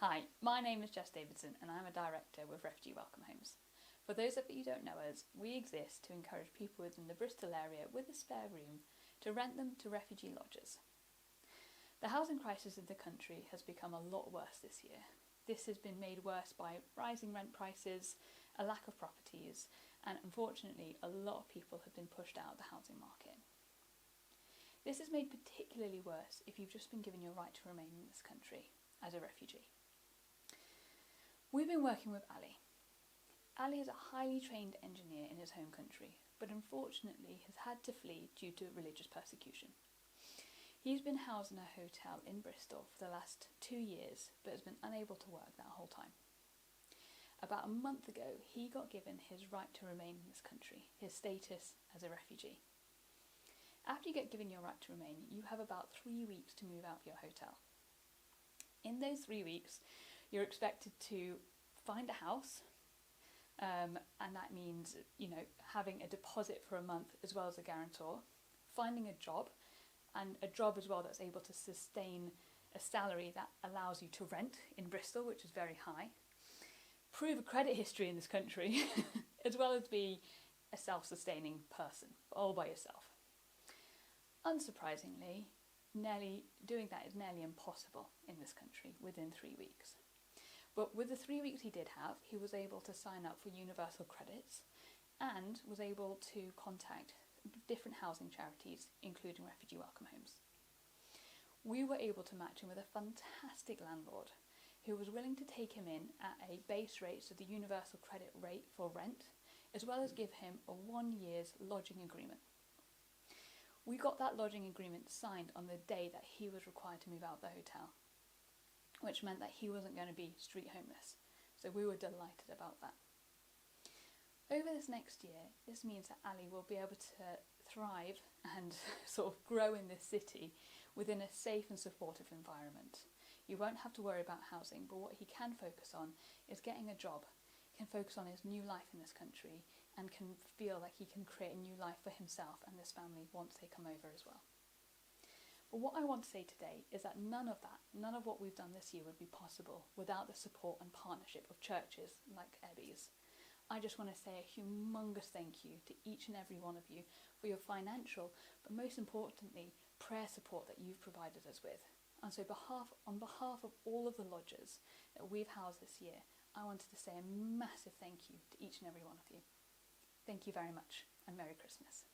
Hi, my name is Jess Davidson and I'm a director with Refugee Welcome Homes. For those of you who don't know us, we exist to encourage people within the Bristol area with a spare room to rent them to refugee lodgers. The housing crisis in the country has become a lot worse this year. This has been made worse by rising rent prices, a lack of properties, and unfortunately a lot of people have been pushed out of the housing market. This is made particularly worse if you've just been given your right to remain in this country as a refugee. We've been working with Ali. Ali is a highly trained engineer in his home country, but unfortunately has had to flee due to religious persecution. He's been housed in a hotel in Bristol for the last 2 years, but has been unable to work that whole time. About a month ago, he got given his right to remain in this country, his status as a refugee. After you get given your right to remain, you have about 3 weeks to move out of your hotel. In those 3 weeks, you're expected to find a house, and that means, having a deposit for a month as well as a guarantor, finding a job, and a job as well that's able to sustain a salary that allows you to rent in Bristol, which is very high, prove a credit history in this country, as well as be a self-sustaining person, all by yourself. Unsurprisingly, doing that is nearly impossible in this country within 3 weeks. But with the 3 weeks he did have, he was able to sign up for universal credits and was able to contact different housing charities, including Refugee Welcome Homes. We were able to match him with a fantastic landlord who was willing to take him in at a base rate, so the universal credit rate for rent, as well as give him a 1 year's lodging agreement. We got that lodging agreement signed on the day that he was required to move out of the hotel, which meant that he wasn't going to be street homeless. So we were delighted about that. Over this next year, this means that Ali will be able to thrive and sort of grow in this city within a safe and supportive environment. You won't have to worry about housing, but what he can focus on is getting a job. He can focus on his new life in this country and can feel like he can create a new life for himself and his family once they come over as well. But what I want to say today is that none of what we've done this year would be possible without the support and partnership of churches like Ebby's. I just want to say a humongous thank you to each and every one of you for your financial, but most importantly, prayer support that you've provided us with. And so on behalf of all of the lodgers that we've housed this year, I wanted to say a massive thank you to each and every one of you. Thank you very much, and Merry Christmas.